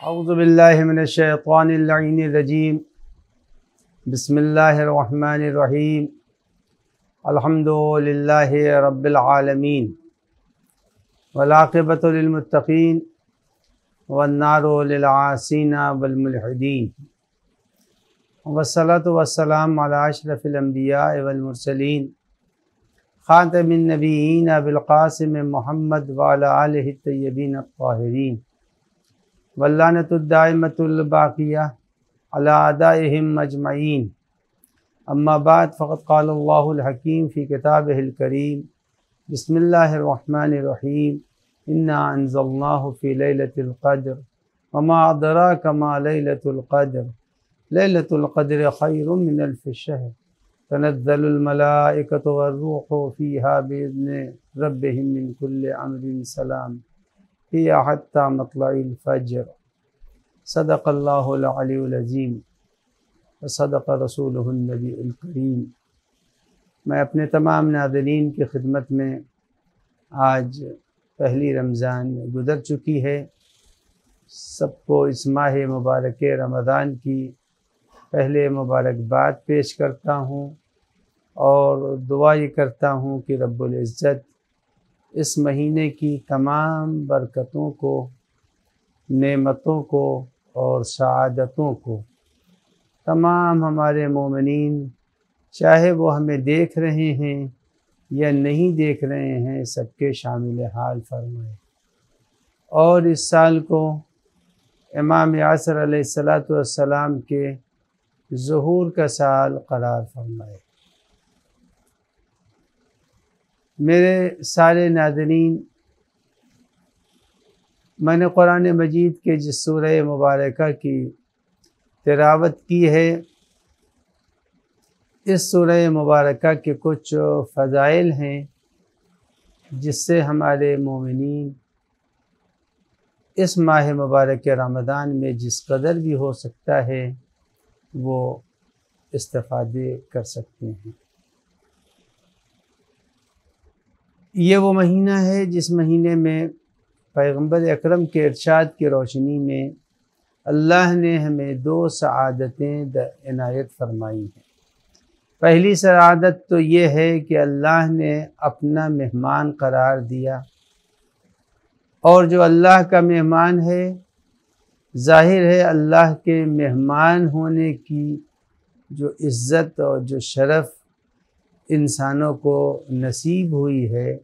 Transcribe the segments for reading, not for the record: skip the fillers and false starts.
औज़ु बिल्लाहि मिनश्शैतानिर्रजीम। बिस्मिल्लाहिर्रहमानिर्रहीम। अल्हम्दुलिल्लाहि रब्बिल आलमीन वल आक़िबतु लिल मुत्तक़ीन वन्नारु लिल आसीना वल मुल्हिदीन। वस्सलातु वस्सलामु अला अशरफिल अंबिया वल मुरसलीन ख़ातमिन नबिय्यीन अबिल क़ासिम मुहम्मद व अला आलिहि तय्यबीन अत्ताहिरीन वल्लानतुद दाइमतुल बाक़िया अला अदाइहिम अजमईन। अम्मा बाद फ़क़द क़ालल्लाहुल हकीम फ़ी किताबिहिल करीम। बिस्मिल्लाहिर्रहमानिर्रहीम। इन्ना अंज़लनाहु फ़ी लैलतिल क़द्र वमा अदराका मा लैलतुल क़द्र लैलतुल क़द्रि ख़ैरुम मिन अल्फ़ि शहर तनज़्ज़लुल मलाइकतु वर्रूहु फ़ीहा बिइज़्नि रब्बिहिम मिन कुल्लि अम्रिन सलाम हिया हत्ता मत्लइल फ़ज्र। सदक़ल्लाहुल अलीयुल अज़ीम व सदक़ रसूलुहुन नबीयुल करीम। मैं अपने तमाम नाज़रीन की खिदमत में आज पहली रमज़ान गुज़र चुकी है। सबको इस माह मुबारक रमज़ान की पहले मुबारकबाद पेश करता हूँ और दुआ ये करता हूँ कि रब्बुल इज़्ज़त इस महीने की तमाम बरकतों को, नेमतों को और सआदतों को तमाम हमारे मोमिनीन, चाहे वो हमें देख रहे हैं या नहीं देख रहे हैं, सबके शामिल हाल फरमाए और इस साल को इमाम यासर अलैहिस्सलातु वस्सलाम के ज़ुहूर का साल करार फरमाए। मेरे सारे नाज़रीन, मैंने कुरान मजीद के जिस सूरह मुबारका की तिलावत की है, इस सूरह मुबारका के कुछ फ़ज़ाइल हैं जिससे हमारे मोमिनीन इस माह मुबारक रमज़ान में जिस कदर भी हो सकता है वो इस्तिफ़ादे कर सकते हैं। ये वो महीना है जिस महीने में पैगम्बर अकरम के इरशाद की रोशनी में अल्लाह ने हमें दो सआदतें इनायत फरमाई हैं। पहली सआदत तो ये है कि अल्लाह ने अपना मेहमान करार दिया और जो अल्लाह का मेहमान है, ज़ाहिर है अल्लाह के मेहमान होने की जो इज़्ज़त और जो शरफ़ इंसानों को नसीब हुई है,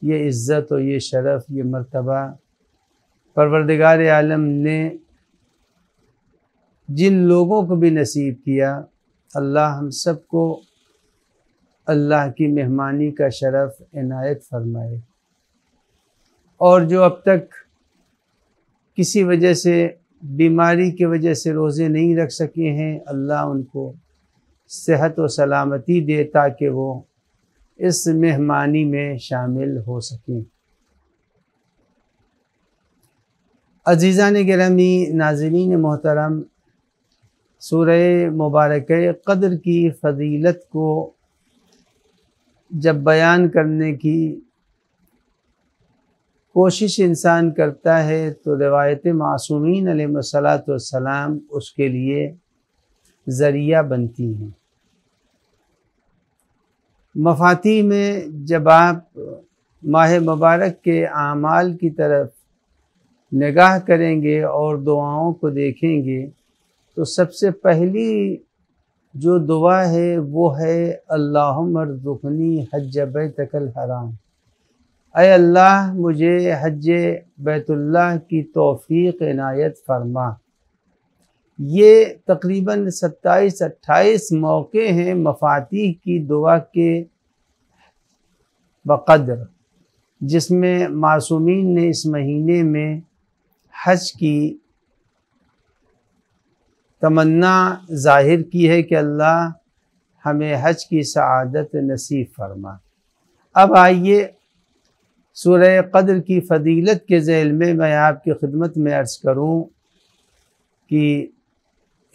ये इज़्ज़त और ये शरफ़, ये मर्तबा परवरदिगार आलम ने जिन लोगों को भी नसीब किया, अल्लाह हम सबको अल्लाह की मेहमानी का शरफ़ इनायत फरमाए। और जो अब तक किसी वजह से, बीमारी की वजह से रोज़े नहीं रख सके हैं, अल्लाह उनको सेहत व सलामती दे ताकि वो इस मेहमानी में शामिल हो सकें। अज़ीज़ान गिरामी, नाज़रीन मोहतरम, सूरह मुबारक क़द्र की फ़जीलत को जब बयान करने की कोशिश इंसान करता है तो रिवायत मासूमीन अलैहिस्सलातु वस्सलाम उसके लिए ज़रिया बनती हैं। मफ़ाती में जब आप माह मुबारक के आमाल की तरफ निगाह करेंगे और दुआओं को देखेंगे तो सबसे पहली जो दुआ है वो है अल्लाहुम्मा अर्ज़ुक़नी हज्ज बैतकल हराम। ऐ अल्लाह, मुझे हज्ज बैतुल्लाह की तौफ़ीक़ इनायत फ़रमा। ये तकरीबन 27-28 मौके हैं मफ़ाती की दुआ के बक़द्र, जिसमें मासूमीन ने इस महीने में हज की तमन्ना ज़ाहिर की है कि अल्लाह हमें हज की सआदत नसीब फरमा। अब आइए सूरह क़द्र की फ़जीलत के ज़ैल में मैं आपकी खिदमत में अर्ज़ करूँ कि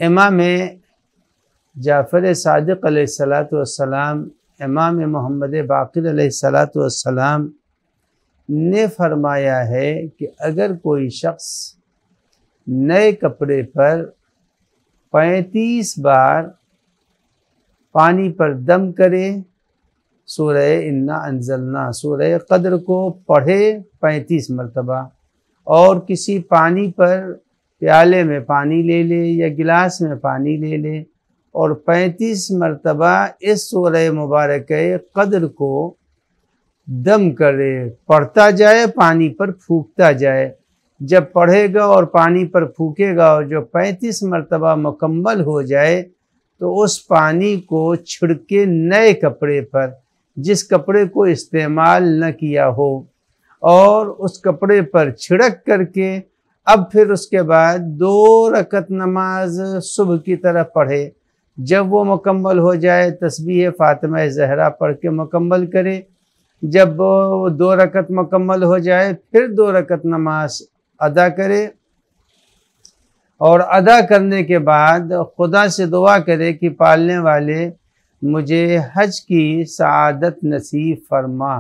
इमाम जाफ़र सादिक़ अलैहिस्सलातु वस्सलाम, इमाम मोहम्मद बाक़िर अलैहिस्सलातु वस्सलाम ने फरमाया है कि अगर कोई शख्स नए कपड़े पर 35 बार पानी पर दम करे, सूरह इन्ना अंजलना सूरह कद्र को पढ़े 35 मरतबा, और किसी पानी पर प्याले में पानी ले ले या गिलास में पानी ले ले और 35 मरतबा इस सूरह मुबारक कद्र को दम करे, पढ़ता जाए, पानी पर फूंकता जाए। जब पढ़ेगा और पानी पर फूकेगा और जो 35 मरतबा मुकम्मल हो जाए तो उस पानी को छिड़के नए कपड़े पर, जिस कपड़े को इस्तेमाल न किया हो, और उस कपड़े पर छिड़क करके अब फिर उसके बाद 2 रकत नमाज सुबह की तरह पढ़े। जब वो मुकम्मल हो जाए तस्बीह फातिमा ज़हरा पढ़ के मुकम्मल करे। जब वो 2 रकत मुकम्मल हो जाए फिर 2 रकत नमाज अदा करे, और अदा करने के बाद खुदा से दुआ करे कि पालने वाले मुझे हज की सआदत नसीब फरमा।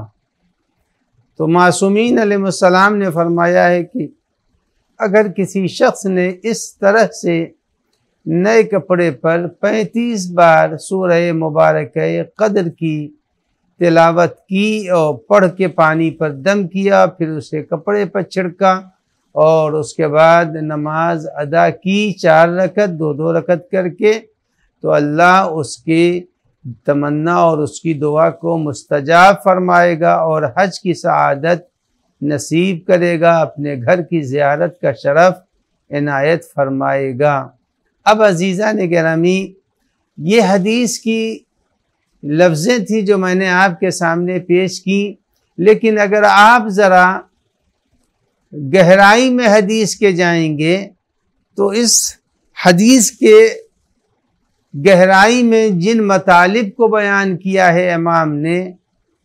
तो मासूमीन अलैहिस्सलाम ने फरमाया है कि अगर किसी शख्स ने इस तरह से नए कपड़े पर 35 बार सूरह मुबारक कद्र की तिलावत की और पढ़ के पानी पर दम किया, फिर उसे कपड़े पर छिड़का और उसके बाद नमाज अदा की 4 रकत 2-2 रकत करके, तो अल्लाह उसकी तमन्ना और उसकी दुआ को मुस्तजाब फरमाएगा और हज की सआदत नसीब करेगा, अपने घर की ज़ियारत का शरफ़ इनायत फरमाएगा। अब अज़ीज़ा ने गिरामी, ये हदीस की लफ्ज़ें थी जो मैंने आपके सामने पेश की, लेकिन अगर आप ज़रा गहराई में हदीस के जाएंगे तो इस हदीस के गहराई में जिन मतालिब को बयान किया है इमाम ने,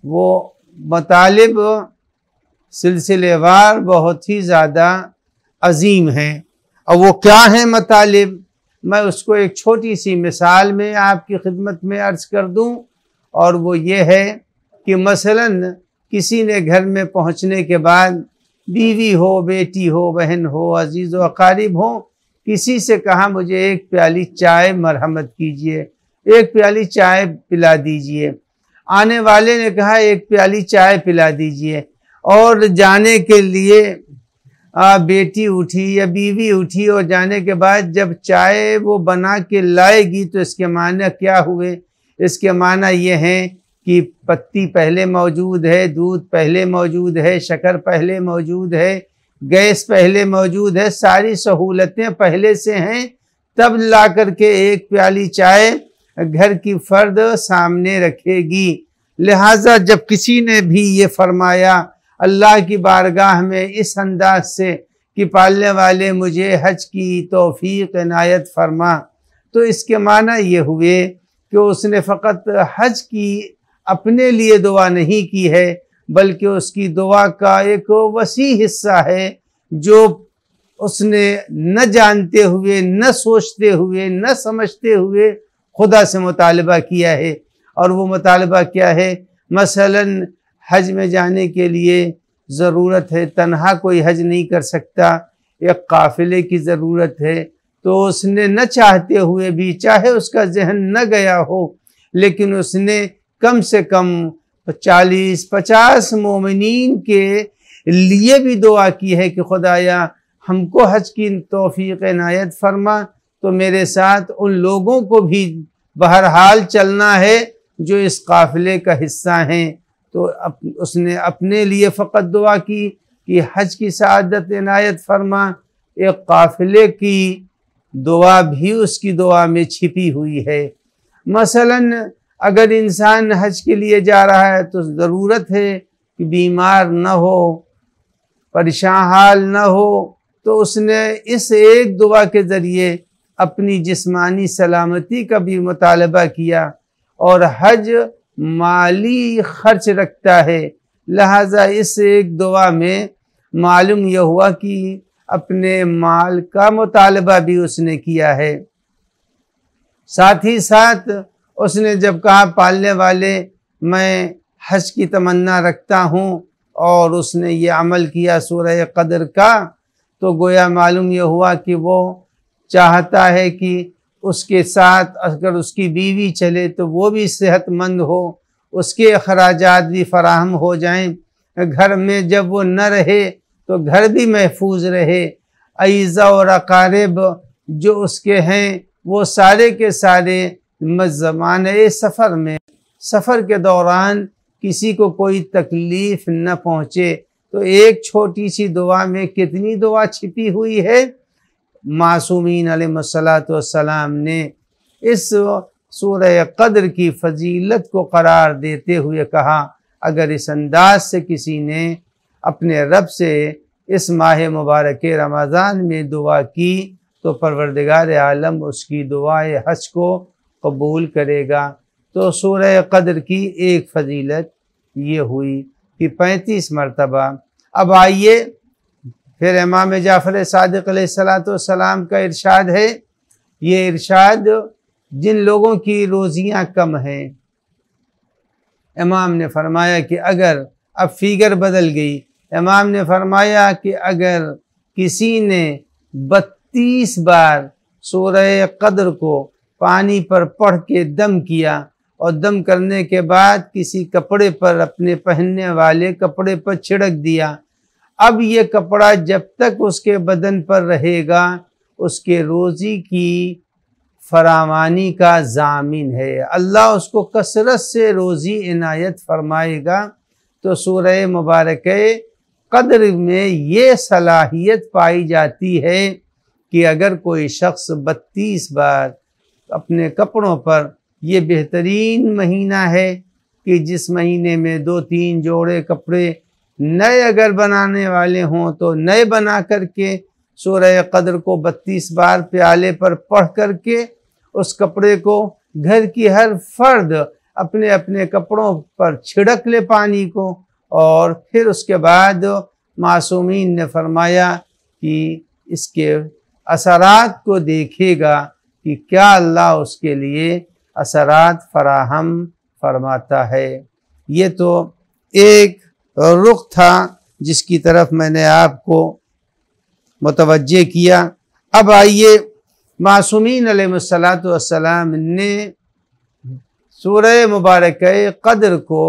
वो मतालिब सिलसिलेवार बहुत ही ज़्यादा अजीम हैं। और वो क्या हैं मतालिब, मैं उसको एक छोटी सी मिसाल में आपकी खिदमत में अर्ज़ कर दूं, और वो ये है कि मसलन किसी ने घर में पहुंचने के बाद बीवी हो, बेटी हो, बहन हो, अजीज़ व अकारिब हो, किसी से कहा मुझे एक प्याली चाय मरहमत कीजिए, एक प्याली चाय पिला दीजिए। आने वाले ने कहा एक प्याली चाय पिला दीजिए, और जाने के लिए बेटी उठी या बीवी उठी, और जाने के बाद जब चाय वो बना के लाएगी तो इसके माने क्या हुए? इसके माना ये हैं कि पत्ती पहले मौजूद है, दूध पहले मौजूद है, शक्कर पहले मौजूद है, गैस पहले मौजूद है, सारी सहूलतें पहले से हैं, तब ला करके एक प्याली चाय घर की फर्द सामने रखेगी। लिहाजा जब किसी ने भी ये फरमाया अल्लाह की बारगाह में इस अंदाज से कि पालने वाले मुझे हज की तौफीक इनायत फरमा, तो इसके माना ये हुए कि उसने फ़कत हज की अपने लिए दुआ नहीं की है, बल्कि उसकी दुआ का एक वसी हिस्सा है जो उसने न जानते हुए, न सोचते हुए, न समझते हुए खुदा से मुतालबा किया है। और वो मुतालबा क्या है? मसलन हज में जाने के लिए ज़रूरत है, तन्हा कोई हज नहीं कर सकता, एक काफ़िले की ज़रूरत है, तो उसने न चाहते हुए भी, चाहे उसका जहन न गया हो, लेकिन उसने कम से कम 40-50 मोमिनीन के लिए भी दुआ की है कि खुदाया हमको हज की तौफीक इनायत फरमा, तो मेरे साथ उन लोगों को भी बहरहाल चलना है जो इस काफ़िले का हिस्सा हैं। तो उसने अपने लिए फ़कत दुआ की कि हज की सआदत इनायत फरमा। एक काफ़िले की दुआ भी उसकी दुआ में छिपी हुई है। मसलन अगर इंसान हज के लिए जा रहा है तो ज़रूरत है कि बीमार न हो, परेशान हाल न हो, तो उसने इस एक दुआ के ज़रिए अपनी जिस्मानी सलामती का भी मुतालबा किया। और हज माली खर्च रखता है, लिहाजा इस एक दुआ में मालूम यह हुआ कि अपने माल का मुतालबा भी उसने किया है। साथ ही साथ उसने जब कहा पालने वाले मैं हज की तमन्ना रखता हूँ, और उसने ये अमल किया सूरह कद्र का, तो गोया मालूम ये हुआ कि वो चाहता है कि उसके साथ अगर उसकी बीवी चले तो वो भी सेहतमंद हो, उसके अखराजात भी फराहम हो जाएं। घर में जब वो न रहे तो घर भी महफूज रहे। अईज़ा और अकारिब जो उसके हैं वो सारे के सारे ज़माने सफ़र में, सफ़र के दौरान किसी को कोई तकलीफ़ न पहुँचे। तो एक छोटी सी दुआ में कितनी दुआ छिपी हुई है। मासूमीन अलैहिस्सलातु वस्सलाम ने इस सूरह कद्र की फजीलत को करार देते हुए कहा, अगर इस अंदाज से किसी ने अपने रब से इस माह मुबारक रमज़ान में दुआ की तो परवरदिगार आलम उसकी दुआए हज को कबूल करेगा। तो सूरह कद्र की एक फजीलत ये हुई कि 35 मरतबा। अब आइए फिर इमाम जाफ़र सादिक़ अलैहिस्सलाम का इरशाद है। ये इरशाद जिन लोगों की रोज़ियाँ कम हैं, इमाम ने फरमाया कि अगर अब फिगर बदल गई, इमाम ने फरमाया कि अगर किसी ने 32 बार सूरह कद्र को पानी पर पढ़ के दम किया और दम करने के बाद किसी कपड़े पर, अपने पहनने वाले कपड़े पर छिड़क दिया, अब ये कपड़ा जब तक उसके बदन पर रहेगा उसके रोज़ी की फरावानी का ज़ामिन है, अल्लाह उसको कसरत से रोज़ी इनायत फरमाएगा। तो सूरह मुबारक कद्र में ये सलाहियत पाई जाती है कि अगर कोई शख्स 32 बार अपने कपड़ों पर, ये बेहतरीन महीना है कि जिस महीने में 2-3 जोड़े कपड़े नए अगर बनाने वाले हों तो नए बना करके सूरह कद्र को 32 बार प्याले पर पढ़ करके उस कपड़े को घर की हर फर्द अपने अपने कपड़ों पर छिड़क ले पानी को, और फिर उसके बाद मासूमीन ने फरमाया कि इसके असरात को देखेगा कि क्या अल्लाह उसके लिए असरात फराहम फरमाता है। ये तो एक रुख था जिसकी तरफ मैंने आपको मुतवज्जे किया। अब आइए मासूमीन अलैहिस्सलातु वस्सलाम ने सूरह मुबारक कद्र को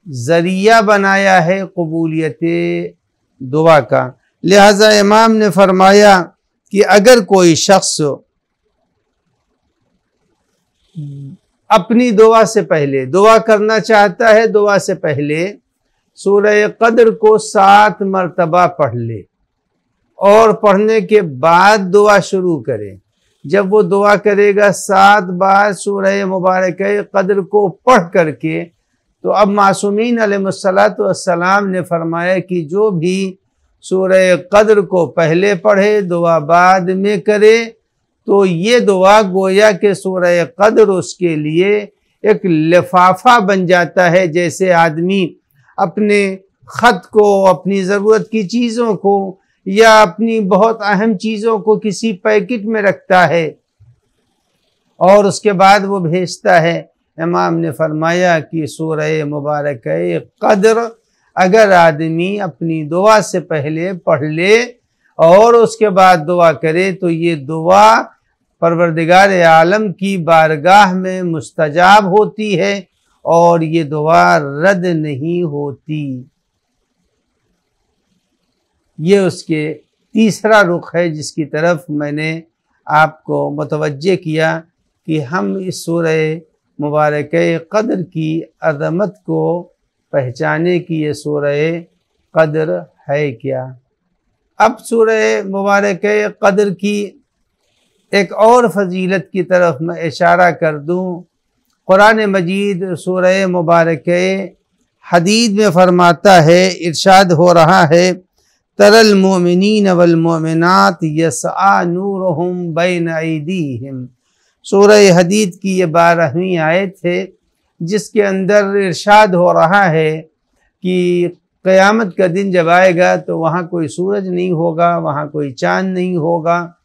ज़रिया बनाया है कबूलियत दुआ का। लिहाजा इमाम ने फरमाया कि अगर कोई शख्स अपनी दुआ से पहले दुआ करना चाहता है, दुआ से पहले सूरह कद्र को 7 मरतबा पढ़ ले और पढ़ने के बाद दुआ शुरू करे। जब वो दुआ करेगा 7 बार सूरह मुबारक कद्र को पढ़ करके, तो अब मासूमीन अलैहिस्सलातु वस्सलाम ने फरमाया कि जो भी सूरह कद्र को पहले पढ़े दुआ बाद में करे तो ये दुआ गोया के सूरह कद्र उसके लिए एक लिफाफा बन जाता है। जैसे आदमी अपने ख़त को, अपनी ज़रूरत की चीज़ों को या अपनी बहुत अहम चीज़ों को किसी पैकेट में रखता है और उसके बाद वो भेजता है। इमाम ने फरमाया कि सूरह मुबारक कद्र अगर आदमी अपनी दुआ से पहले पढ़ ले और उसके बाद दुआ करे तो ये दुआ परवरदिगार आलम की बारगाह में मुस्तजाब होती है और ये दुआ रद्द नहीं होती। ये उसके तीसरा रुख है जिसकी तरफ मैंने आपको मुतवज्जे किया कि हम इस सूरह मुबारक कद्र की अज़मत को पहचाने की ये सूरह कद्र है क्या। अब सूरह मुबारक कद्र की एक और फजीलत की तरफ मैं इशारा कर दूं। कुरान मजीद सूरह मुबारक हदीद में फरमाता है, इरशाद हो रहा है, तरल मोमिनीन वल मोमिनात यस्आ नूरुहुम बैन अयदीहिम। सूरह हदीद की ये 12वीं आयत है जिसके अंदर इरशाद हो रहा है कि क़यामत का दिन जब आएगा तो वहाँ कोई सूरज नहीं होगा, वहाँ कोई चाँद नहीं होगा,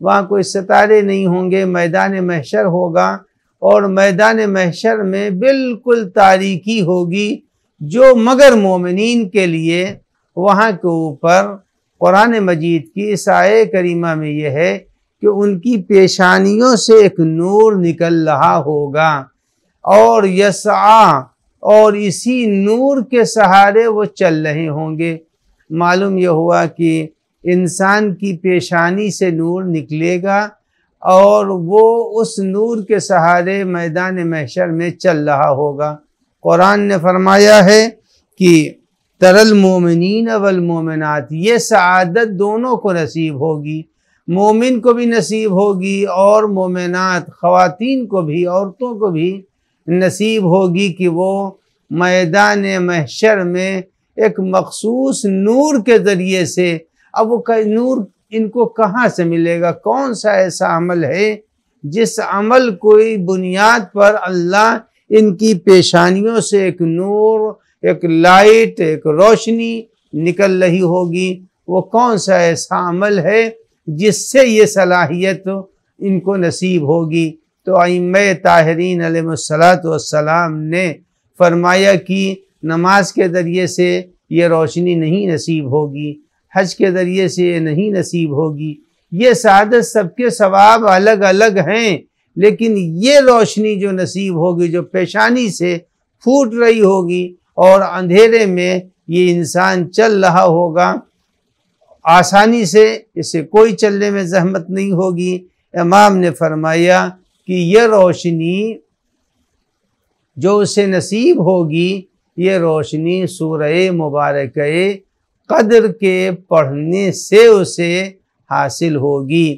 वहाँ कोई सितारे नहीं होंगे। मैदान महशर होगा और मैदान महशर में बिल्कुल तारीकी होगी जो मगर मोमिनीन के लिए वहाँ के ऊपर कुरान मजीद की इस आये करीमा में यह है कि उनकी पेशानियों से एक नूर निकल रहा होगा और यस्आ, और इसी नूर के सहारे वो चल रहे होंगे। मालूम यह हुआ कि इंसान की पेशानी से नूर निकलेगा और वो उस नूर के सहारे मैदान महशर में चल रहा होगा। कुरान ने फरमाया है कि तरल मोमिनीन वल मोमिनात, ये सआदत दोनों को नसीब होगी, मोमिन को भी नसीब होगी और मोमिनात ख़वातीन को भी, औरतों को भी नसीब होगी कि वो मैदान महशर में एक मखसूस नूर के ज़रिए से, अब वो नूर इनको कहाँ से मिलेगा? कौन सा ऐसा अमल है जिस अमल कोई बुनियाद पर अल्लाह इनकी पेशानियों से एक नूर, एक लाइट, एक रोशनी निकल रही होगी? वो कौन सा ऐसा अमल है जिससे ये सलाहियत इनको नसीब होगी? तो अइम्मे ताहिरीन अलैहिस्सलातु वस्सलाम ने फरमाया कि नमाज के ज़रिए से ये रोशनी नहीं नसीब होगी, हज के ज़रिए से ये नहीं नसीब होगी। ये सादत सबके सवाब अलग अलग हैं, लेकिन ये रोशनी जो नसीब होगी, जो पेशानी से फूट रही होगी और अंधेरे में ये इंसान चल रहा होगा, आसानी से, इसे कोई चलने में जहमत नहीं होगी। इमाम ने फरमाया कि यह रोशनी जो उसे नसीब होगी, ये रोशनी सूरह मुबारक क़द्र के पढ़ने से उसे हासिल होगी।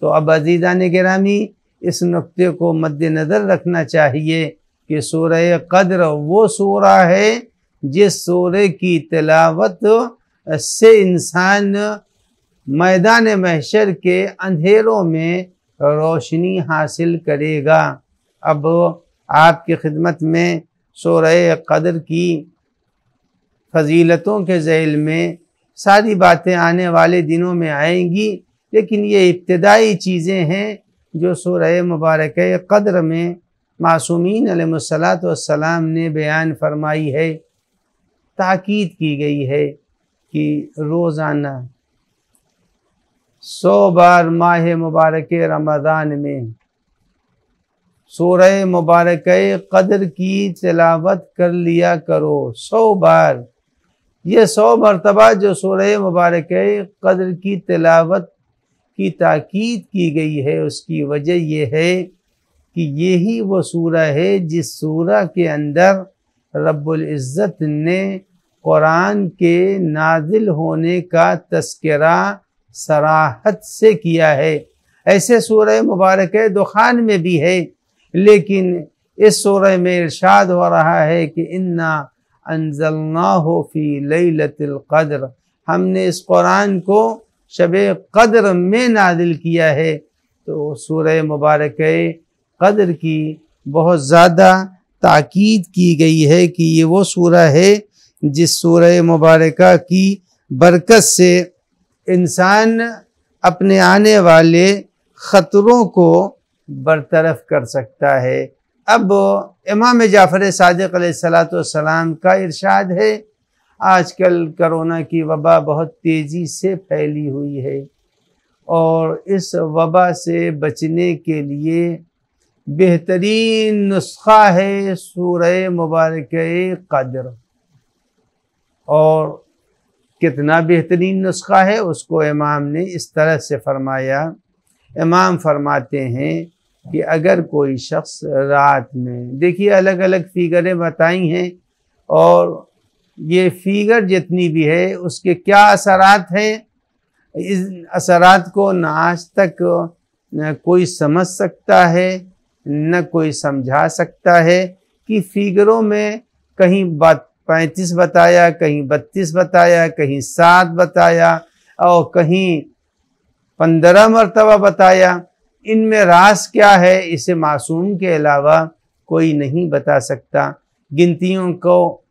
तो अब अज़ीज़ान गिरामी, इस नुक्ते को मद्देनज़र रखना चाहिए कि सूरह क़द्र वो सूरा है जिस सूरे की तिलावत से इंसान मैदान महशर के अंधेरों में रोशनी हासिल करेगा। अब आपकी खिदमत में सूरह क़द्र की फजीलतों के ज़ैल में सारी बातें आने वाले दिनों में आएंगी, लेकिन ये इब्तिदाई चीज़ें हैं जो सूरह मुबारक क़द्र में मासूमीन अलैहिस्सलातु वस्सलाम ने बयान फरमाई है। ताकीद की गई है कि रोज़ाना 100 बार माह मुबारक रमज़ान में सूरह मुबारक क़द्र की तिलावत कर लिया करो। 100 बार, ये 100 मरतबा जो सूरह मुबारक क़द्र की तिलावत की ताकीद की गई है, उसकी वजह यह है कि यही वो सूरा है जिस सूरा के अंदर रब्बुल इज़्ज़त ने कुरान के नाजिल होने का तज़किरा सराहत से किया है। ऐसे सूरह मुबारक दुखान में भी है, लेकिन इस सूरह में इरशाद हो रहा है कि इन्ना अंज़लनाहु फ़ी लैलतिल क़द्र, हमने इस कुरान को शब-ए क़द्र में नाजिल किया है। तो सूरह मुबारक क़द्र की बहुत ज़्यादा ताकीद की गई है कि ये वो सूरा है जिस सूरह मुबारका की बरकत से इंसान अपने आने वाले ख़तरों को बरतरफ कर सकता है। अब इमाम जाफ़र सादिक़ अलैहिस्सलातु वस्सलाम का इरशाद है, आजकल कोरोना की वबा बहुत तेज़ी से फैली हुई है और इस वबा से बचने के लिए बेहतरीन नुस्खा है सूरह मुबारक क़द्र। और कितना बेहतरीन नुस्खा है उसको इमाम ने इस तरह से फरमाया। इमाम फरमाते हैं कि अगर कोई शख्स रात में, देखिए अलग अलग फ़िगरें बताई हैं और ये फ़िगर जितनी भी है उसके क्या असरात हैं, इस असरात को न आज तक न कोई समझ सकता है न कोई समझा सकता है कि फ़िगरों में कहीं 35 बताया, कहीं 32 बताया, कहीं 7 बताया और कहीं 15 मरतबा बताया। इनमें राज क्या है, इसे मासूम के अलावा कोई नहीं बता सकता। गिनतियों को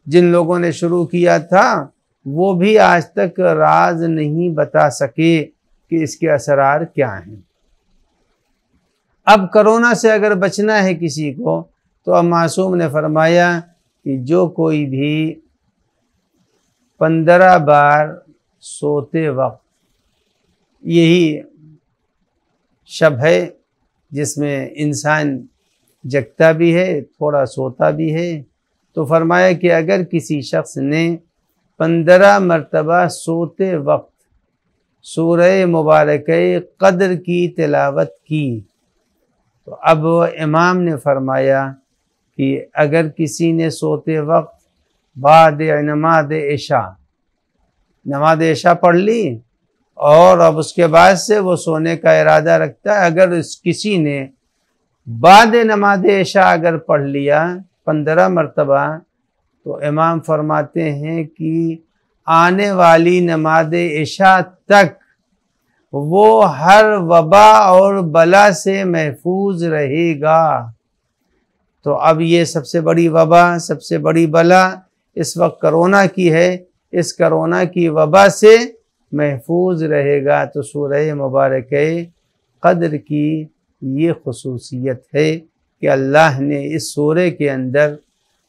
जिन लोगों ने शुरू किया था वो भी आज तक राज नहीं बता सके कि इसके असरार क्या हैं। अब कोरोना से अगर बचना है किसी को, तो अब मासूम ने फरमाया कि जो कोई भी 15 बार सोते वक्त, यही शब है जिसमें इंसान जगता भी है, थोड़ा सोता भी है। तो फरमाया कि अगर किसी शख्स ने 15 मरतबा सोते वक्त सूरह मुबारक क़द्र की तिलावत की, तो अब इमाम ने फरमाया कि अगर किसी ने सोते वक्त बाद नमाज इशा पढ़ ली और अब उसके बाद से वो सोने का इरादा रखता है, अगर किसी ने बाद नमाज इशा अगर पढ़ लिया 15 मरतबा, तो इमाम फरमाते हैं कि आने वाली नमाज इशा तक वो हर वबा और बला से महफूज रहेगा। तो अब ये सबसे बड़ी वबा, सबसे बड़ी बला इस वक्त कोरोना की है, इस कोरोना की वबा से महफूज रहेगा। तो सूरह मुबारक क़द्र की ये ख़ुसूसियत है कि अल्लाह ने इस सूरह के अंदर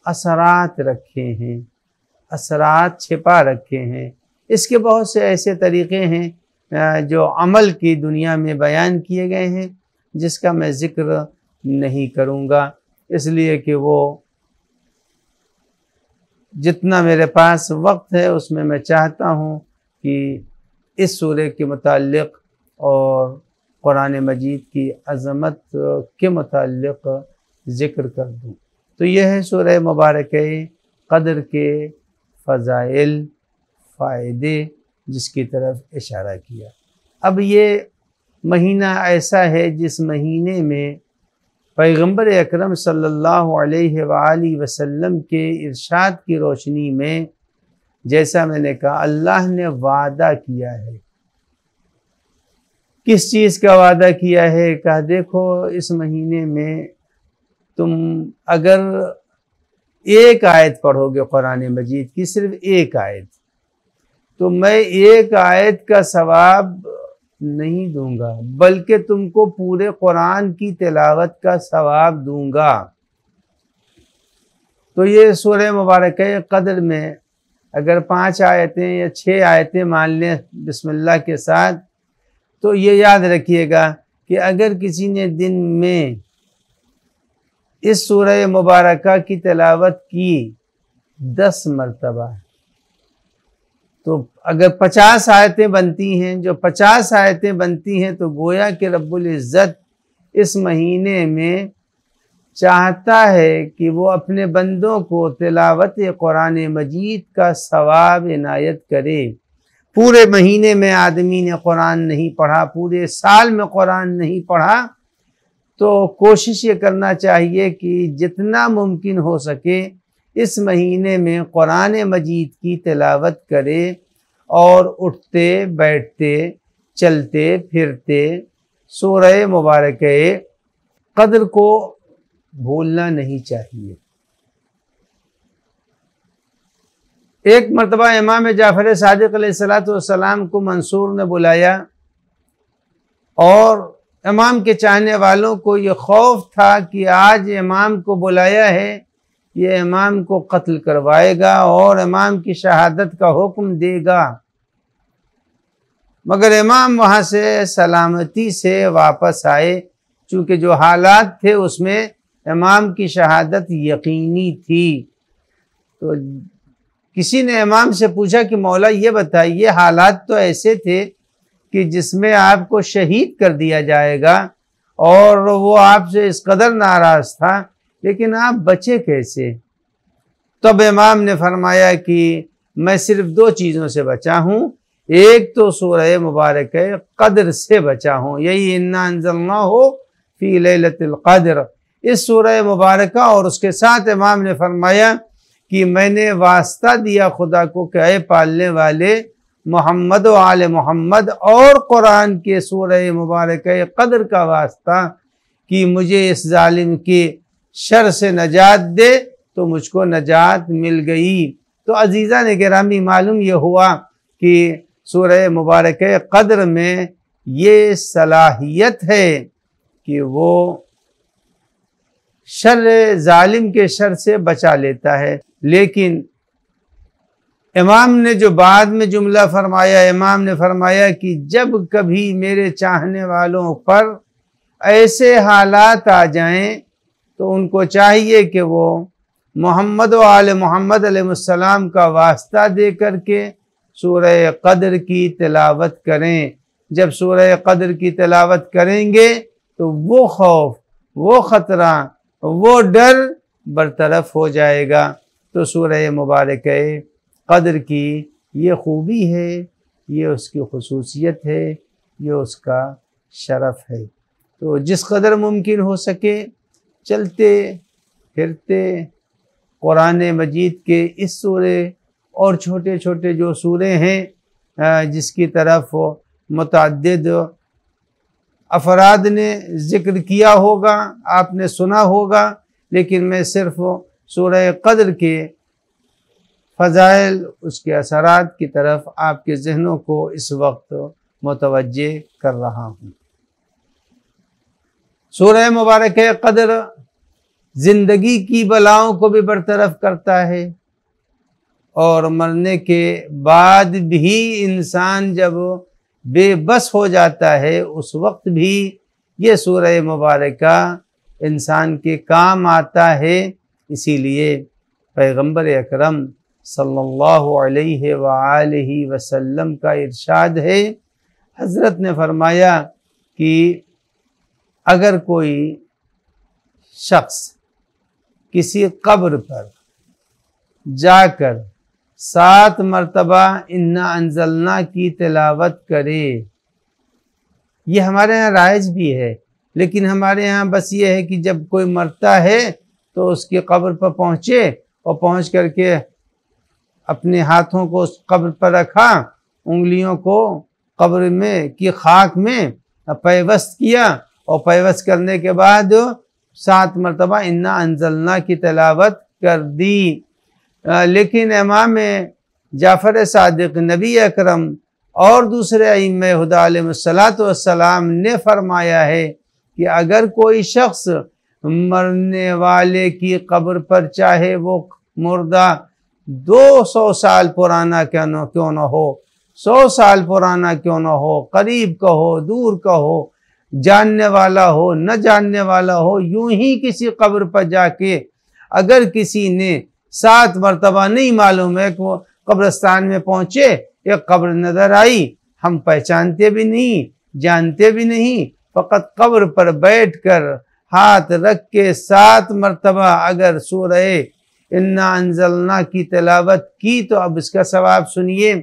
असरात रखे हैं, असरात छिपा रखे हैं। इसके बहुत से ऐसे तरीक़े हैं जो अमल की दुनिया में बयान किए गए हैं, जिसका मैं ज़िक्र नहीं करूँगा, इसलिए कि वो जितना मेरे पास वक्त है उसमें मैं चाहता हूँ कि इस सूरह के मुताल्लिक़ और कुरान मजीद की अज़मत के मुताल्लिक़ ज़िक्र कर दूँ। तो यह है सूरह मुबारक क़द्र के फ़ज़ाइल, फ़ायदे, जिसकी तरफ इशारा किया। अब ये महीना ऐसा है जिस महीने में पैगम्बर अकरम सल्लल्लाहु अलैहि वसल्लम के इरशाद की रोशनी में, जैसा मैंने कहा, अल्लाह ने वादा किया है। किस चीज़ का वादा किया है? कहा देखो इस महीने में तुम अगर एक आयत पढ़ोगे कुरान मजीद की, सिर्फ एक आयत, तो मैं एक आयत का सवाब नहीं दूंगा, बल्कि तुमको पूरे कुरान की तिलावत का सवाब दूंगा। तो ये सूरह मुबारक क़द्र में अगर 5 आयतें या 6 आयतें मान लें बिस्मिल्लाह के साथ, तो ये याद रखिएगा कि अगर किसी ने दिन में इस सूरह मुबारका की तिलावत की 10 मरतबा, तो अगर 50 आयतें बनती हैं, जो 50 आयतें बनती हैं, तो गोया कि रब्बुल इज़्ज़त इस महीने में चाहता है कि वो अपने बंदों को तिलावत कुरान मजीद का सवाब इनायत करे। पूरे महीने में आदमी ने कुरान नहीं पढ़ा, पूरे साल में कुरान नहीं पढ़ा, तो कोशिश ये करना चाहिए कि जितना मुमकिन हो सके इस महीने में कुरान मजीद की तिलावत करे और उठते बैठते चलते फिरते सूरह मुबारक क़द्र को भूलना नहीं चाहिए। एक मरतबा इमाम जाफ़र सादिक़ अलैहिस्सलाम को मंसूर ने बुलाया और इमाम के चाहने वालों को ये खौफ था कि आज इमाम को बुलाया है, ये इमाम को कत्ल करवाएगा और इमाम की शहादत का हुक्म देगा। मगर इमाम वहाँ से सलामती से वापस आए, चूँकि जो हालात थे उसमें इमाम की शहादत यकीनी थी। तो किसी ने इमाम से पूछा कि मौला ये बताइए, हालात तो ऐसे थे कि जिसमें आपको शहीद कर दिया जाएगा और वो आपसे इस कदर नाराज़ था, लेकिन आप बचे कैसे? तब इमाम ने फरमाया कि मैं सिर्फ 2 चीज़ों से बचा हूँ, एक तो सूरह मुबारक क़द्र से बचा हूँ, यही इन्ना अंज़लनाहु फ़ी लैलतिल क़द्र, इस सूरह मुबारका। और उसके साथ इमाम ने फरमाया कि मैंने वास्ता दिया खुदा को कि ऐ पालने वाले मोहम्मद व आले मोहम्मद और कुरान के सूरह मुबारक क़द्र का वास्ता कि मुझे इस जालिम के शर से नजात दे, तो मुझको नजात मिल गई। तो अजीज़ा ने गिरामी, मालूम ये हुआ कि सूरह मुबारक क़द्र में ये सलाहियत है कि वो शर जालिम के शर से बचा लेता है। लेकिन इमाम ने जो बाद में जुमला फरमाया, इमाम ने फरमाया कि जब कभी मेरे चाहने वालों पर ऐसे हालात आ जाएं तो उनको चाहिए कि वो मोहम्मद व आले मोहम्मद अलैहिस्सलाम का वास्ता दे करके सूरह क़द्र की तिलावत करें। जब सूरह क़द्र की तिलावत करेंगे तो वो खौफ, वो ख़तरा, वो डर बरतरफ हो जाएगा। तो सूरह मुबारक क़द्र की ये खूबी है, ये उसकी खुसूसियत है, ये उसका शरफ़ है। तो जिस कदर मुमकिन हो सके चलते फिरते कुरान मजीद के इस सूरे और छोटे छोटे जो सूरे हैं जिसकी तरफ मुतअद्दिद अफराद ने ज़िक्र किया होगा, आपने सुना होगा, लेकिन मैं सिर्फ़ सूरह क़द्र के फ़ज़ाइल, उसके असरात की तरफ आपके ज़हनों को इस वक्त मुतवज्जे कर रहा हूँ। सूरह मुबारक क़द्र ज़िंदगी की बलाओं को भी बरतरफ करता है और मरने के बाद भी इंसान जब बेबस हो जाता है उस वक्त भी ये सूरह मुबारका इंसान के काम आता है। इसीलिए पैगंबर अकरम सल्लल्लाहु अलैहि वालैहि वसल्लम का इरशाद है, हज़रत ने फरमाया कि अगर कोई शख्स किसी कब्र पर जाकर 7 मरतबा इन्ना अंज़लना की तिलावत करे, ये हमारे यहाँ राइज भी है, लेकिन हमारे यहाँ बस ये है कि जब कोई मरता है तो उसकी कब्र पर पहुँचे और पहुँच करके अपने हाथों को उस कब्र पर रखा, उंगलियों को कब्र में की खाक में पैवस्त किया और पैवस्त करने के बाद 7 मरतबा इन्ना अंज़लना की तिलावत कर दी। लेकिन इमाम जाफ़र सादिक़, नबी अकरम और दूसरे अइम्मे हुदा अलैहिस्सलातु वस्सलाम ने फरमाया है कि अगर कोई शख्स मरने वाले की कब्र पर, चाहे वो मुर्दा 200 साल पुराना क्यों न हो, 100 साल पुराना क्यों न हो, करीब का हो, दूर का हो, जानने वाला हो, न जानने वाला हो, यूं ही किसी कब्र पर जाके अगर किसी ने 7 मरतबा, नहीं मालूम है कि वो कब्रिस्तान में पहुँचे, एक कब्र नज़र आई, हम पहचानते भी नहीं, जानते भी नहीं, फ़कत कब्र पर बैठ कर हाथ रख के 7 मरतबा अगर सूरह इन्ना अंज़लना की तिलावत की तो अब इसका सवाब सुनिए।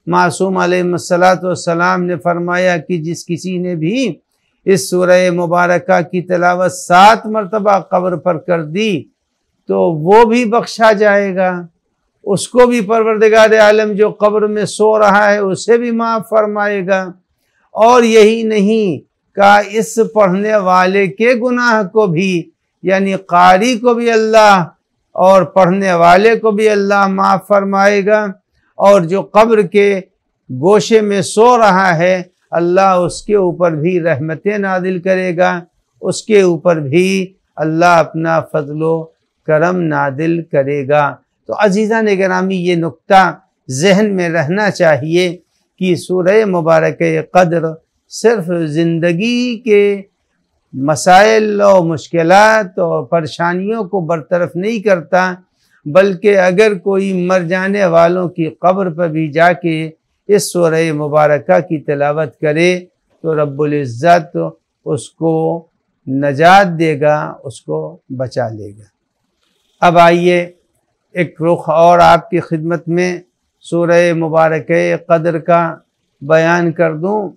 मासूम अलैहिस्सलातु वस्सलाम ने फरमाया कि जिस किसी ने भी इस सूरह मुबारका की तिलावत 7 मरतबा कब्र पर कर दी तो वो भी बख्शा जाएगा, उसको भी परवरदिगार आलम जो कब्र में सो रहा है उसे भी माफ़ फरमाएगा। और यही नहीं का इस पढ़ने वाले के गुनाह को भी, यानी कारी को भी अल्लाह और पढ़ने वाले को भी अल्लाह माफ़ फरमाएगा। और जो कब्र के गोशे में सो रहा है अल्लाह उसके ऊपर भी रहमतें नादिल करेगा, उसके ऊपर भी अल्लाह अपना फजलो करम नादिल करेगा। तो अजीज़ान गिरामी, ये नुक्ता जहन में रहना चाहिए कि सूरह मुबारक क़द्र सिर्फ़ ज़िंदगी के मसाइल और मुश्किलात और परेशानियों को बरतरफ नहीं करता, बल्कि अगर कोई मर जाने वालों की कब्र पर भी जाके इस सूरह मुबारका की तिलावत करे तो रब्बुल इज़्ज़त उसको नजात देगा, उसको बचा लेगा। अब आइए एक रुख और आपकी खिदमत में सूरह मुबारक क़द्र का बयान कर दूं।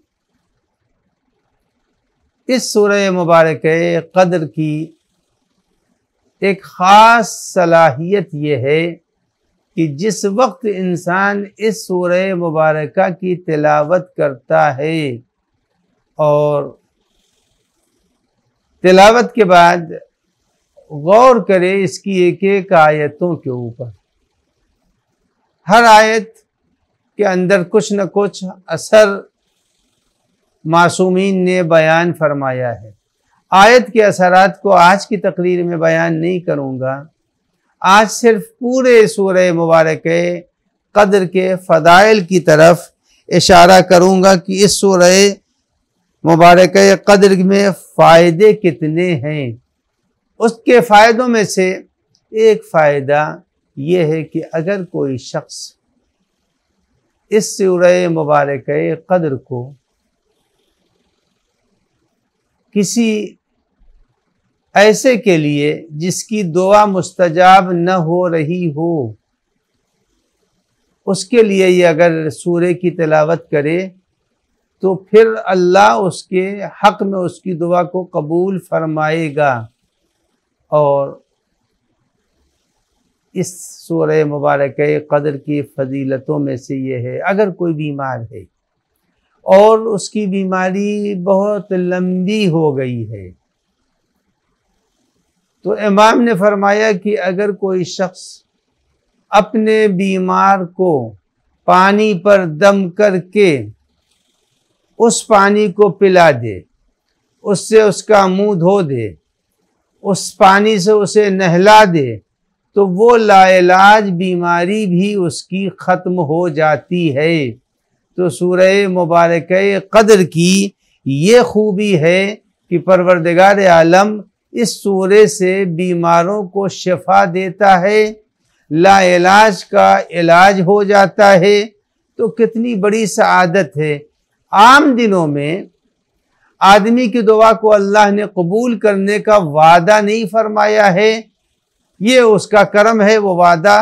इस सूरह मुबारक क़द्र की एक ख़ास सलाहियत ये है कि जिस वक्त इंसान इस सूरह मुबारका की तिलावत करता है और तिलावत के बाद गौर करे इसकी एक एक आयतों के ऊपर, हर आयत के अंदर कुछ न कुछ असर मासूमीन ने बयान फरमाया है। आयत के असरात को आज की तकरीर में बयान नहीं करूँगा, आज सिर्फ पूरे सूरह मुबारक क़द्र के फ़दाइल की तरफ इशारा करूँगा कि इस सूरह मुबारक क़द्र में फ़ायदे कितने हैं। उसके फ़ायदों में से एक फ़ायदा ये है कि अगर कोई शख्स इस सूरह मुबारक क़द्र को किसी ऐसे के लिए जिसकी दुआ मुस्तजाब न हो रही हो, उसके लिए ये अगर सूरह की तिलावत करे तो फिर अल्लाह उसके हक़ में उसकी दुआ को कबूल फरमाएगा। और इस सूरह मुबारक क़द्र की फ़जीलतों में से ये है, अगर कोई बीमार है और उसकी बीमारी बहुत लंबी हो गई है, तो इमाम ने फरमाया कि अगर कोई शख्स अपने बीमार को पानी पर दम करके उस पानी को पिला दे, उससे उसका मुंह धो दे, उस पानी से उसे नहला दे, तो वो लाइलाज बीमारी भी उसकी ख़त्म हो जाती है। तो सूरह मुबारक क़द्र की ये खूबी है कि परवरदिगार आलम इस सूरह से बीमारों को शिफा देता है, लाइलाज का इलाज हो जाता है। तो कितनी बड़ी सआदत है। आम दिनों में आदमी की दुआ को अल्लाह ने कबूल करने का वादा नहीं फरमाया है, ये उसका करम है, वो वादा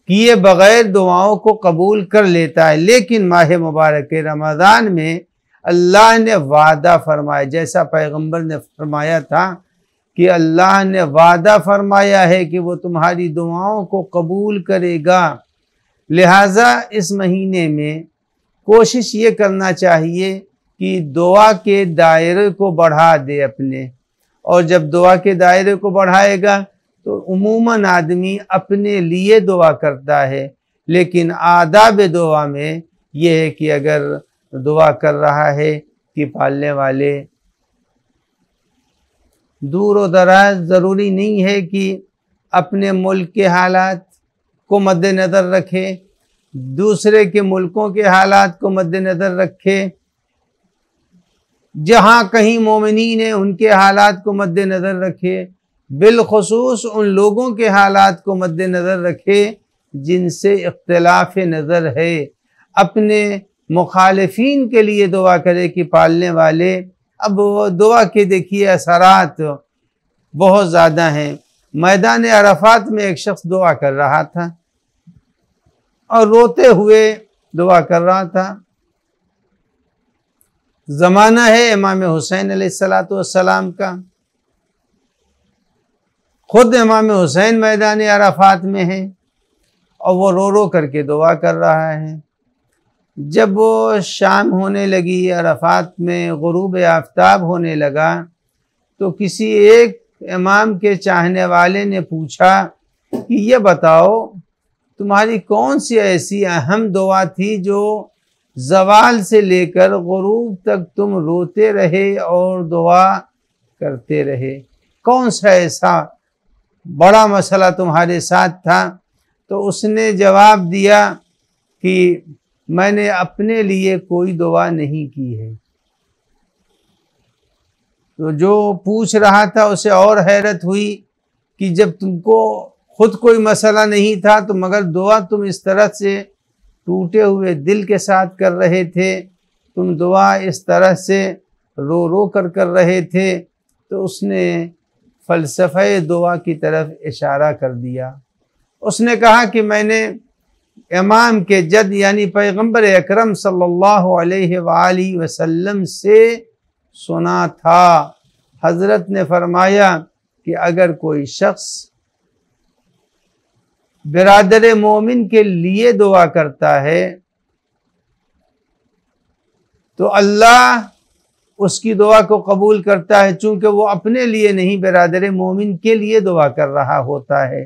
किए बग़ैर दुआओं को कबूल कर लेता है। लेकिन माह मुबारक रमज़ान में अल्लाह ने वादा फरमाया, जैसा पैगंबर ने फरमाया था कि अल्लाह ने वादा फरमाया है कि वो तुम्हारी दुआओं को कबूल करेगा। लिहाजा इस महीने में कोशिश ये करना चाहिए कि दुआ के दायरे को बढ़ा दे अपने, और जब दुआ के दायरे को बढ़ाएगा तो उमूमन आदमी अपने लिए दुआ करता है, लेकिन आदाब दुआ में यह है कि अगर दुआ कर रहा है कि पालने वाले दूर व दराज, ज़रूरी नहीं है कि अपने मुल्क के हालात को मद्देनज़र रखे, दूसरे के मुल्कों के हालात को मद्देनज़र रखे, जहाँ कहीं मोमिनीन है उनके हालात को मद्देनज़र रखे, बिलखुसूस उन लोगों के हालात को मद्देनज़र रखे जिनसे इख्तिलाफ नज़र है। अपने मुखालिफीन के लिए दुआ करे कि पालने वाले, अब दुआ के देखिए असरात बहुत ज़्यादा हैं। मैदान अरफात में एक शख्स दुआ कर रहा था और रोते हुए दुआ कर रहा था। ज़माना है इमाम हुसैन अलैहिस्सलातु वस्सलाम का, खुद इमाम हुसैन मैदान अरफात में है और वो रो रो करके दुआ कर रहा है। जब वो शाम होने लगी, अरफात में गुरूब आफ्ताब होने लगा, तो किसी एक इमाम के चाहने वाले ने पूछा कि ये बताओ तुम्हारी कौन सी ऐसी अहम दुआ थी जो ज़वाल से लेकर गुरूब तक तुम रोते रहे और दुआ करते रहे, कौन सा ऐसा बड़ा मसला तुम्हारे साथ था? तो उसने जवाब दिया कि मैंने अपने लिए कोई दुआ नहीं की है। तो जो पूछ रहा था उसे और हैरत हुई कि जब तुमको खुद कोई मसला नहीं था तो मगर दुआ तुम इस तरह से टूटे हुए दिल के साथ कर रहे थे, तुम दुआ इस तरह से रो रो कर रहे थे। तो उसने फ़लसफ़े दुआ की तरफ इशारा कर दिया। उसने कहा कि मैंने इमाम के जद यानी पैगंबर अकरम सल्लल्लाहु अलैहि वसल्लम से सुना था, हज़रत ने फरमाया कि अगर कोई शख्स बिरादर मोमिन के लिए दुआ करता है तो अल्लाह उसकी दुआ को कबूल करता है, चूँकि वो अपने लिए नहीं बिरादर मोमिन के लिए दुआ कर रहा होता है,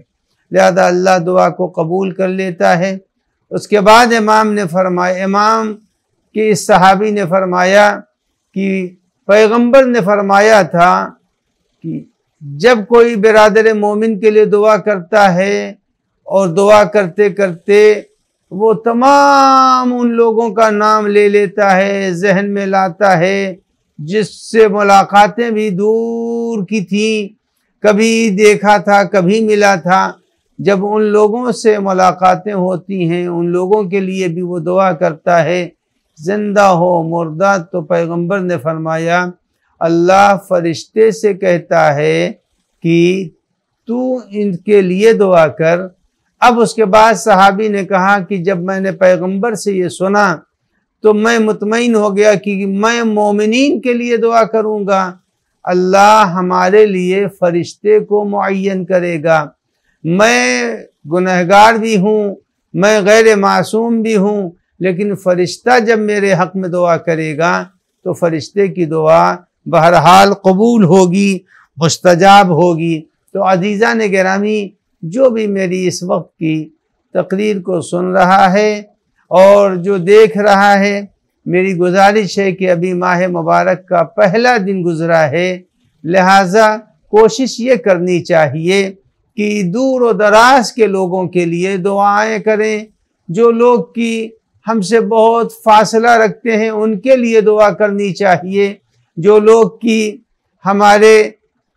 लिहाजा अल्लाह दुआ को कबूल कर लेता है। उसके बाद इमाम ने फरमाया, इमाम के इस सहाबी ने फरमाया कि पैगंबर ने फरमाया था कि जब कोई बिरादर मोमिन के लिए दुआ करता है और दुआ करते करते वो तमाम उन लोगों का नाम ले लेता है, जहन में लाता है जिससे मुलाकातें भी दूर की थी, कभी देखा था कभी मिला था। जब उन लोगों से मुलाकातें होती हैं उन लोगों के लिए भी वो दुआ करता है, जिंदा हो मुर्दा। तो पैगंबर ने फरमाया अल्लाह फरिश्ते से कहता है कि तू इनके लिए दुआ कर। अब उसके बाद सहाबी ने कहा कि जब मैंने पैगंबर से ये सुना तो मैं मुतमईन हो गया कि मैं मोमिनीन के लिए दुआ करूँगा। अल्लाह हमारे लिए फरिश्ते को मुअय्यन करेगा। मैं गुनहगार भी हूँ, मैं गैर मासूम भी हूँ, लेकिन फरिश्ता जब मेरे हक़ में दुआ करेगा तो फरिश्ते की दुआ बहरहाल कबूल होगी, मुस्तजाब होगी। तो अज़ीज़ान गिरामी, जो भी मेरी इस वक्त की तकरीर को सुन रहा है और जो देख रहा है, मेरी गुजारिश है कि अभी माह मुबारक का पहला दिन गुज़रा है, लिहाजा कोशिश ये करनी चाहिए कि दूर व दराज के लोगों के लिए दुआएं करें। जो लोग की हमसे बहुत फासला रखते हैं उनके लिए दुआ करनी चाहिए। जो लोग की हमारे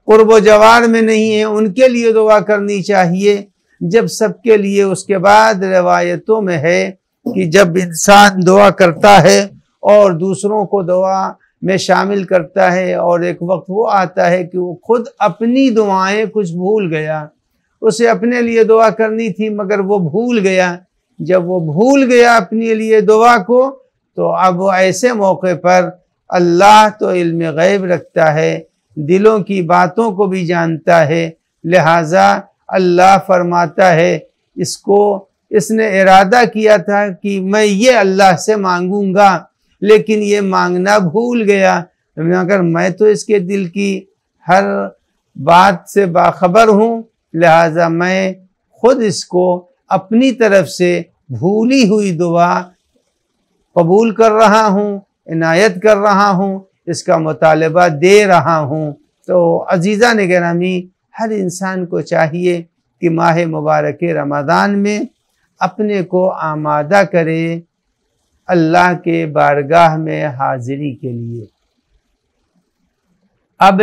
कुर्ब जवार में नहीं है उनके लिए दुआ करनी चाहिए। जब सबके लिए, उसके बाद रिवायतों में है कि जब इंसान दुआ करता है और दूसरों को दुआ में शामिल करता है और एक वक्त वो आता है कि वो खुद अपनी दुआएं कुछ भूल गया, उसे अपने लिए दुआ करनी थी मगर वो भूल गया। जब वो भूल गया अपने लिए दुआ को, तो अब वो ऐसे मौके पर अल्लाह तो इल्म गैब रखता है, दिलों की बातों को भी जानता है। लिहाजा अल्लाह फरमाता है इसने इरादा किया था कि मैं ये अल्लाह से मांगूंगा, लेकिन ये मांगना भूल गया, मगर मैं तो इसके दिल की हर बात से बाखबर हूँ। लिहाजा मैं खुद इसको अपनी तरफ से भूली हुई दुआ कबूल कर रहा हूँ, इनायत कर रहा हूँ, इसका मुतालबा दे रहा हूँ। तो अज़ीज़ान गिरामी, हर इंसान को चाहिए कि माह मुबारक रमज़ान में अपने को आमादा करे अल्लाह के बारगाह में हाज़िरी के लिए। अब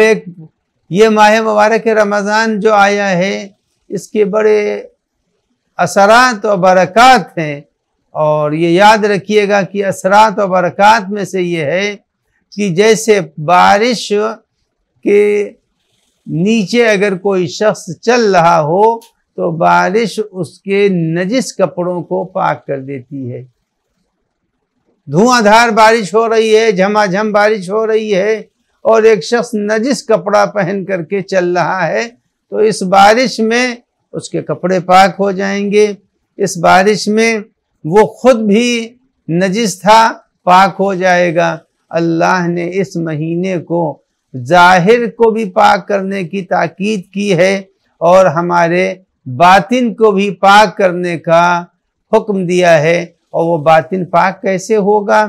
ये माह मुबारक रमज़ान जो आया है, इसके बड़े असरात और बरक़ात हैं, और ये याद रखिएगा कि असरात और बरक़ात में से ये है कि जैसे बारिश के नीचे अगर कोई शख्स चल रहा हो तो बारिश उसके नजिस कपड़ों को पाक कर देती है। धुआंधार बारिश हो रही है, झमाझम बारिश हो रही है, और एक शख्स नजिस कपड़ा पहन करके चल रहा है, तो इस बारिश में उसके कपड़े पाक हो जाएंगे। इस बारिश में वो खुद भी नजिस था, पाक हो जाएगा। अल्लाह ने इस महीने को ज़ाहिर को भी पाक करने की ताकीद की है और हमारे बातिन को भी पाक करने का हुक्म दिया है। और वो बातिन पाक कैसे होगा?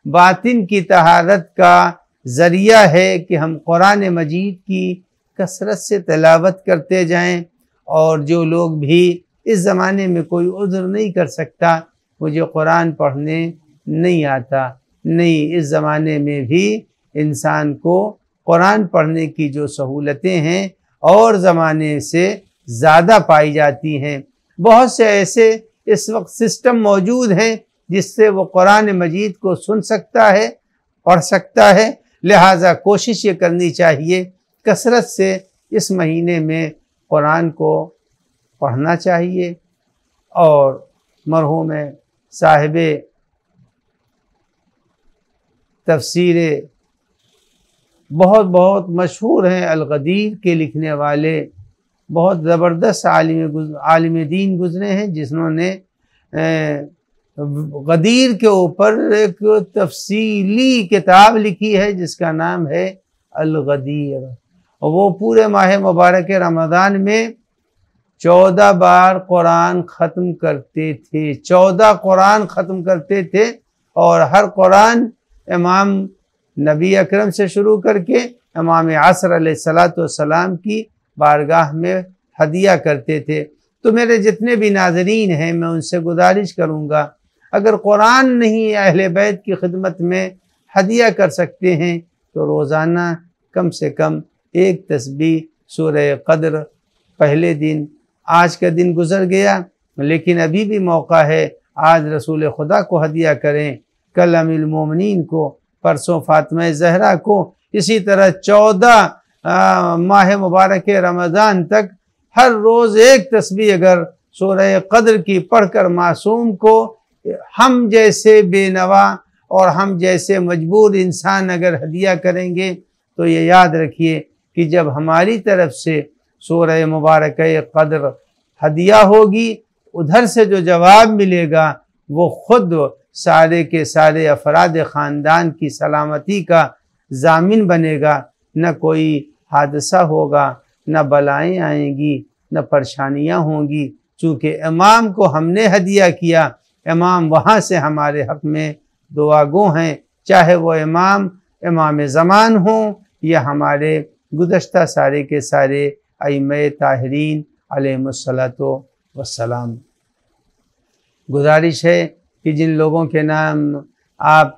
बातिन की तहारत का ज़रिया है कि हम कुरान मजीद की कसरत से तिलावत करते जाएं। और जो लोग भी इस ज़माने में कोई उज़्र नहीं कर सकता, मुझे कुरान पढ़ने नहीं आता, नहीं, इस ज़माने में भी इंसान को कुरान पढ़ने की जो सहूलतें हैं और ज़माने से ज़्यादा पाई जाती हैं। बहुत से ऐसे इस वक्त सिस्टम मौजूद हैं जिससे वो कुरान मजीद को सुन सकता है, पढ़ सकता है। लिहाजा कोशिश ये करनी चाहिए कसरत से इस महीने में कुरान को पढ़ना चाहिए। और मरहूम साहिबे तफसीर बहुत बहुत मशहूर हैं, अल-गदीर के लिखने वाले बहुत ज़बरदस्त आलिम दीन गुज़रे हैं, जिन्होंने गदीर के ऊपर एक तफसीली किताब लिखी है जिसका नाम है अल-गदीर। और वो पूरे माह मुबारक रमज़ान में 14 बार कुरान ख़त्म करते थे, 14 कुरान ख़त्म करते थे। और हर कुरान इमाम नबी अकरम से शुरू करके इमाम असर अलैहिस्सलाम की बारगाह में हदिया करते थे। तो मेरे जितने भी नाज़रीन हैं, मैं उनसे गुजारिश करूँगा अगर कुरान नहीं अहले बैत की खिदमत में हदिया कर सकते हैं तो रोज़ाना कम से कम एक तस्बीह सूरह क़द्र, पहले दिन, आज का दिन गुज़र गया लेकिन अभी भी मौका है, आज रसूल खुदा को हदिया करें, कल अमीरुल मोमिनीन को, परसों फातिमा ज़हरा को, इसी तरह 14 माह मुबारक रमज़ान तक हर रोज़ एक तस्बीह अगर सूरह क़द्र की पढ़कर मासूम को, हम जैसे बेनवा और हम जैसे मजबूर इंसान अगर हदिया करेंगे तो ये याद रखिए कि जब हमारी तरफ से सूरह मुबारक क़द्र हदिया होगी, उधर से जो जवाब मिलेगा वो ख़ुद सारे के सारे अफराद ख़ानदान की सलामती का ज़ामिन बनेगा। न कोई हादसा होगा, न बलाएँ आएंगी, न परेशानियाँ होंगी, चूँकि इमाम को हमने हदिया किया, इमाम वहाँ से हमारे हक़ में दुआगो हैं, चाहे वो इमाम ज़मान हों या हमारे गुज़श्ता सारे के सारे अइम्मे ताहिरीन अलैहिमुस्सलातु वस्सलाम। गुजारिश है कि जिन लोगों के नाम आप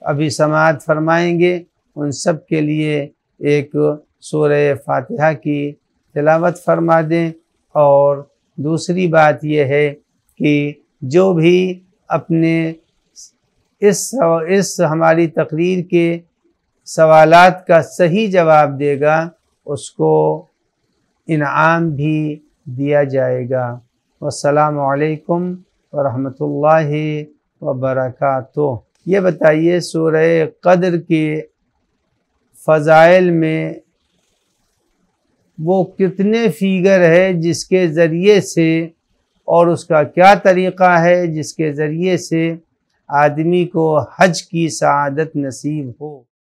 अभी समाअत फरमाएंगे उन सब के लिए एक सूरह फातिहा की तिलावत फरमा दें। और दूसरी बात यह है कि जो भी अपने इस हमारी तकरीर के सवालात का सही जवाब देगा उसको इनाम भी दिया जाएगा। वस्सलामु अलैकुम वरहमतुल्लाहि वबरकातुहू। ये बताइए सूरह क़द्र के फ़ज़ाइल में वो कितने फ़िगर है जिसके ज़रिए से, और उसका क्या तरीक़ा है जिसके ज़रिए से आदमी को हज की सआदत नसीब हो।